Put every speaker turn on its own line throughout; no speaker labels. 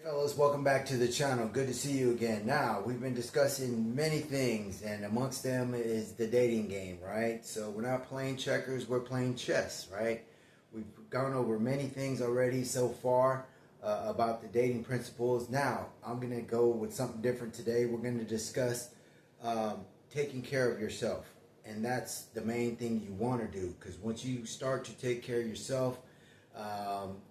Fellas, welcome back to the channel. Good to see you again. Now, we've been discussing many things, and amongst them is the dating game, right? So we're not playing checkers, we're playing chess, right? We've gone over many things already so far about the dating principles. Now, I'm going to go with something different today. We're going to discuss taking care of yourself, and that's the main thing you want to do, because once you start to take care of yourself,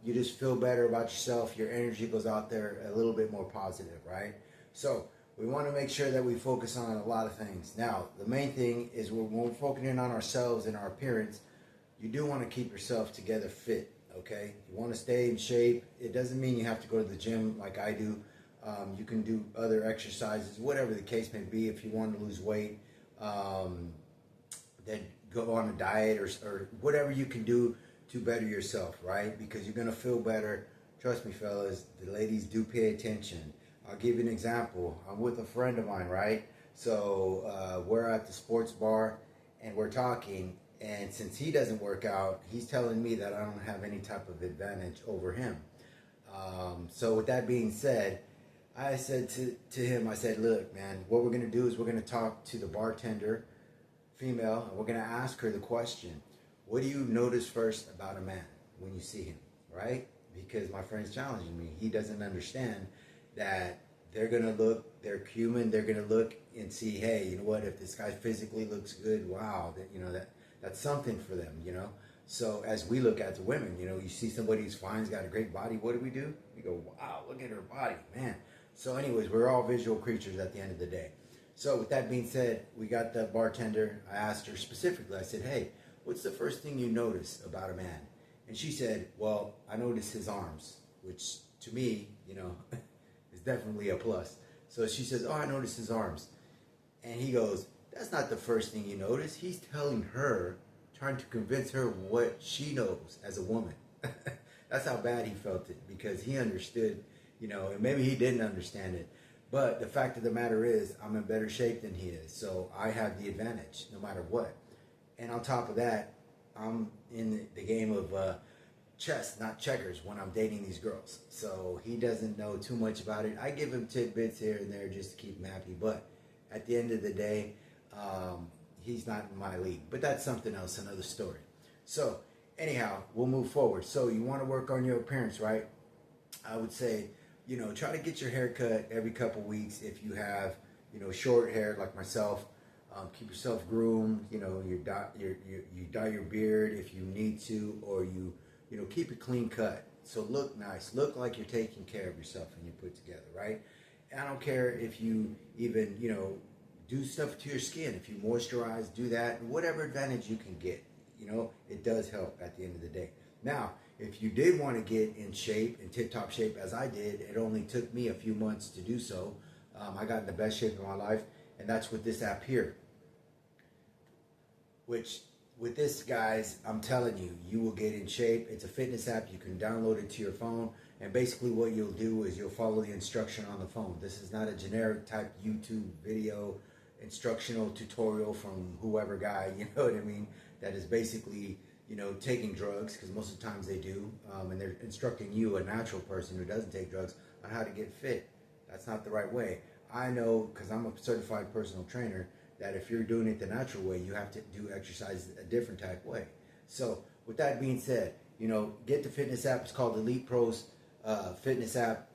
you just feel better about yourself. Your energy goes out there a little bit more positive, right? So we want to make sure that we focus on a lot of things. Now, the main thing is when we're focusing on ourselves and our appearance, you do want to keep yourself together fit, okay? You want to stay in shape. It doesn't mean you have to go to the gym like I do. You can do other exercises, whatever the case may be. If you want to lose weight, then go on a diet or whatever you can do to better yourself, right? Because you're gonna feel better. Trust me, fellas, the ladies do pay attention. I'll give you an example. I'm with a friend of mine, right? So we're at the sports bar and we're talking, and since he doesn't work out, he's telling me that I don't have any type of advantage over him. So with that being said, I said to him, I said, look, man, what we're gonna do is we're gonna talk to the bartender, female, and we're gonna ask her the question, what do you notice first about a man when you see him, right? Because my friend's challenging me. He doesn't understand that they're going to look, they're human, they're going to look and see, hey, you know what, if this guy physically looks good, wow, that's something for them, you know? So as we look at the women, you see somebody who's fine, has got a great body, what do? We go, wow, look at her body, man. So anyways, we're all visual creatures at the end of the day. So with that being said, we got the bartender. I asked her specifically, I said, hey, what's the first thing you notice about a man? And she said, well, I notice his arms, which to me, is definitely a plus. So she says, oh, I notice his arms. And he goes, that's not the first thing you notice. He's telling her, trying to convince her what she knows as a woman. That's how bad he felt it, because he understood, and maybe he didn't understand it. But the fact of the matter is, I'm in better shape than he is. So I have the advantage no matter what. And on top of that, I'm in the game of chess, not checkers, when I'm dating these girls. So he doesn't know too much about it. I give him tidbits here and there just to keep him happy. But at the end of the day, he's not in my league. But that's something else, another story. So anyhow, we'll move forward. So you want to work on your appearance, right? I would say, try to get your hair cut every couple weeks if you have, short hair like myself. Keep yourself groomed. You dye your beard if you need to, or you keep it clean cut. So look nice, look like you're taking care of yourself and you put together, right? I don't care if you even do stuff to your skin. If you moisturize, do that. Whatever advantage you can get, it does help at the end of the day. Now, if you did want to get in shape, in tip-top shape, as I did, it only took me a few months to do so. I got in the best shape of my life, and that's with this app here. Which, with this, guys, I'm telling you, you will get in shape. It's a fitness app. You can download it to your phone. And basically what you'll do is you'll follow the instruction on the phone. This is not a generic type YouTube video instructional tutorial from whoever guy, you know what I mean? That is basically, taking drugs, because most of the times they do. And they're instructing you, a natural person who doesn't take drugs, on how to get fit. That's not the right way. I know, because I'm a certified personal trainer, that if you're doing it the natural way, you have to do exercise a different type way. So with that being said, get the fitness app. It's called Elite Pros Fitness app.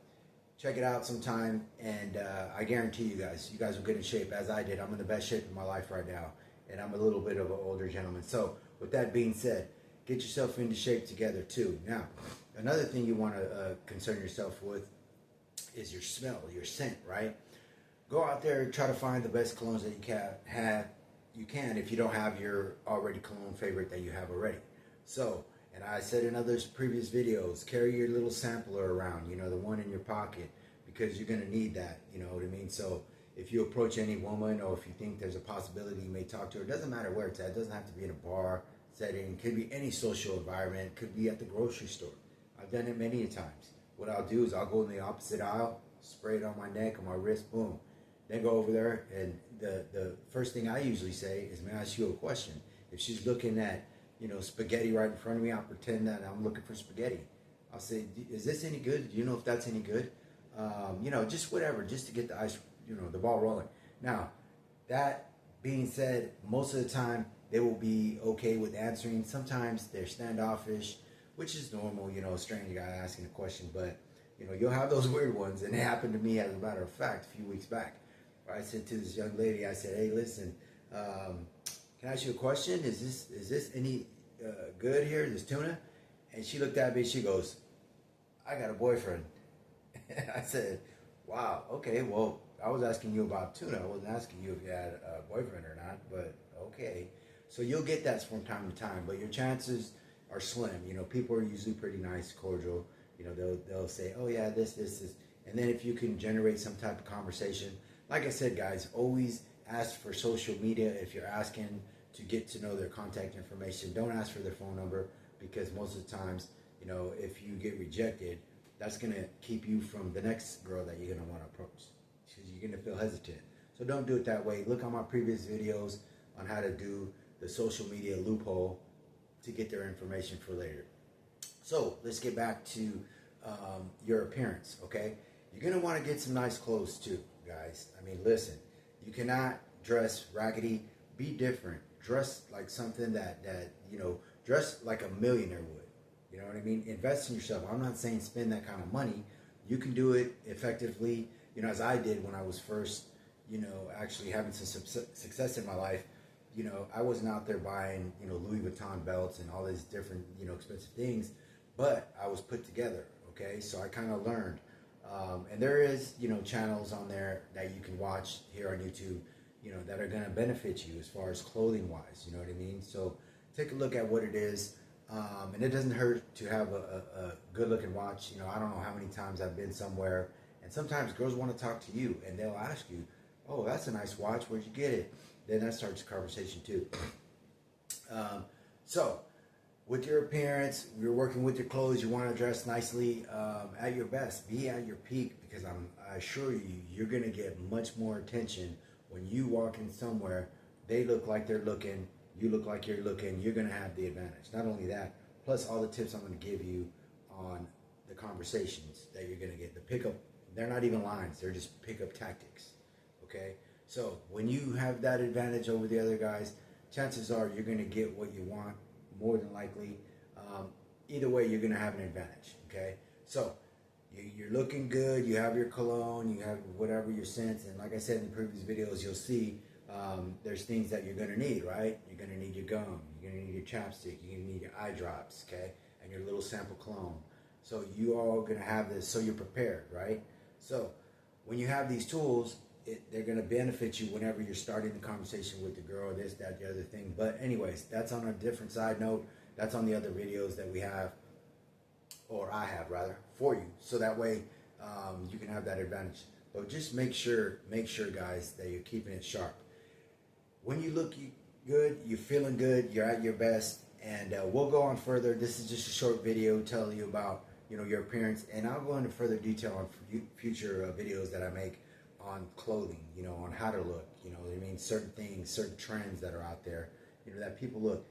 Check it out sometime, and I guarantee you guys will get in shape as I did. I'm in the best shape of my life right now, and I'm a little bit of an older gentleman. So with that being said, get yourself into shape together too. Now, another thing you want to concern yourself with is your smell, your scent, right? Go out there and try to find the best colognes that you can if you don't have your already cologne favorite that you have already. So, and I said in others previous videos, carry your little sampler around, the one in your pocket, because you're going to need that, you know what I mean? So if you approach any woman, or if you think there's a possibility you may talk to her, it doesn't matter where it's at. It doesn't have to be in a bar setting. It could be any social environment. It could be at the grocery store. I've done it many times. What I'll do is I'll go in the opposite aisle, spray it on my neck, on my wrist, boom. Then go over there, and the first thing I usually say is, may I ask you a question? If she's looking at, spaghetti right in front of me, I'll pretend that I'm looking for spaghetti. I'll say, is this any good? Do you know if that's any good? just whatever, just to get the ice, the ball rolling. Now, that being said, most of the time they will be okay with answering. Sometimes they're standoffish, which is normal, a stranger guy asking a question, but you'll have those weird ones, and it happened to me, as a matter of fact, a few weeks back. Where I said to this young lady, I said, "Hey, listen, can I ask you a question? Is this any good here? This tuna?" And she looked at me. She goes, "I got a boyfriend." And I said, "Wow, okay. Well, I was asking you about tuna. I wasn't asking you if you had a boyfriend or not. But okay." So you'll get that from time to time, but your chances are slim. People are usually pretty nice, cordial. They'll say, "Oh yeah, this," and then if you can generate some type of conversation, like I said, guys, always ask for social media if you're asking to get to know their contact information. Don't ask for their phone number, because most of the times, if you get rejected, that's gonna keep you from the next girl that you're gonna want to approach, because you're gonna feel hesitant. So don't do it that way. Look on my previous videos on how to do the social media loophole to get their information for later. So let's get back to your appearance, okay? You're going to want to get some nice clothes too, guys. I mean, listen, you cannot dress raggedy. Be different. Dress like something that dress like a millionaire would. You know what I mean? Invest in yourself. I'm not saying spend that kind of money. You can do it effectively, as I did when I was first, actually having some success in my life. I wasn't out there buying, Louis Vuitton belts and all these different, expensive things, but I was put together, okay? So I kind of learned. And there is, channels on there that you can watch here on YouTube, that are going to benefit you as far as clothing wise, you know what I mean? So take a look at what it is. And it doesn't hurt to have a good looking watch. I don't know how many times I've been somewhere, and sometimes girls want to talk to you and they'll ask you, "Oh, that's a nice watch. Where'd you get it?" Then that starts a conversation too. So, with your appearance, you're working with your clothes, you want to dress nicely, at your best. Be at your peak, because I assure you, you're going to get much more attention when you walk in somewhere. They look like they're looking, you look like you're looking, you're going to have the advantage. Not only that, plus all the tips I'm going to give you on the conversations that you're going to get. The pickup, they're not even lines, they're just pickup tactics, okay? So when you have that advantage over the other guys, chances are you're going to get what you want, more than likely. Either way, you're going to have an advantage, okay? So you're looking good, you have your cologne, you have whatever your scents, and like I said in the previous videos, you'll see there's things that you're going to need, right? You're going to need your gum, you're going to need your chapstick, you're going to need your eye drops, okay? And your little sample cologne. So you all going to have this, so you're prepared, right? So when you have these tools, they're going to benefit you whenever you're starting the conversation with the girl, this, that, the other thing. But anyways, that's on a different side note. That's on the other videos that we have, or I have rather, for you. So that way you can have that advantage. But just make sure, guys, that you're keeping it sharp. When you look good, you're feeling good, you're at your best, and we'll go on further. This is just a short video telling you about, your appearance, and I'll go into further detail on future videos that I make on clothing, on how to look, certain things, certain trends that are out there, that people look.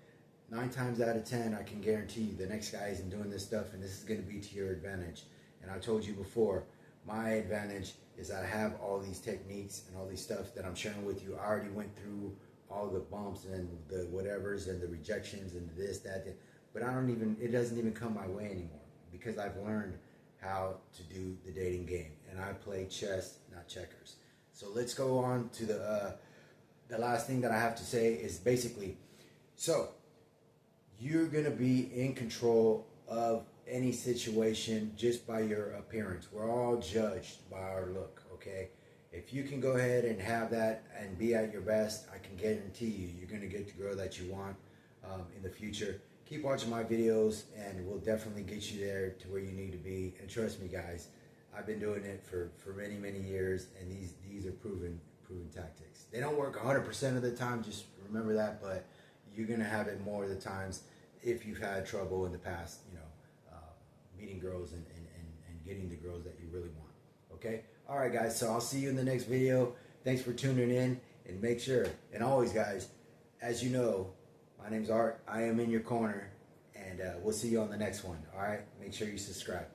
9 times out of 10, I can guarantee you the next guy isn't doing this stuff, and this is going to be to your advantage. And I told you before, my advantage is I have all these techniques and all these stuff that I'm sharing with you. I already went through all the bumps and the whatevers and the rejections and this, that, but it doesn't even come my way anymore, because I've learned how to do the dating game, and I play chess, not checkers. So let's go on to the last thing that I have to say is basically, so you're gonna be in control of any situation just by your appearance. We're all judged by our look, okay? If you can go ahead and have that and be at your best, I can guarantee you're gonna get the girl that you want in the future. Keep watching my videos, and we'll definitely get you there to where you need to be. And trust me, guys, I've been doing it for many, many years, and these are proven tactics. They don't work 100% of the time, just remember that, but you're gonna have it more of the times if you've had trouble in the past, meeting girls and getting the girls that you really want. Okay? All right, guys, so I'll see you in the next video. Thanks for tuning in, and make sure, and always, guys, as you know, my name's Art. I am in your corner, and we'll see you on the next one. All right? Make sure you subscribe.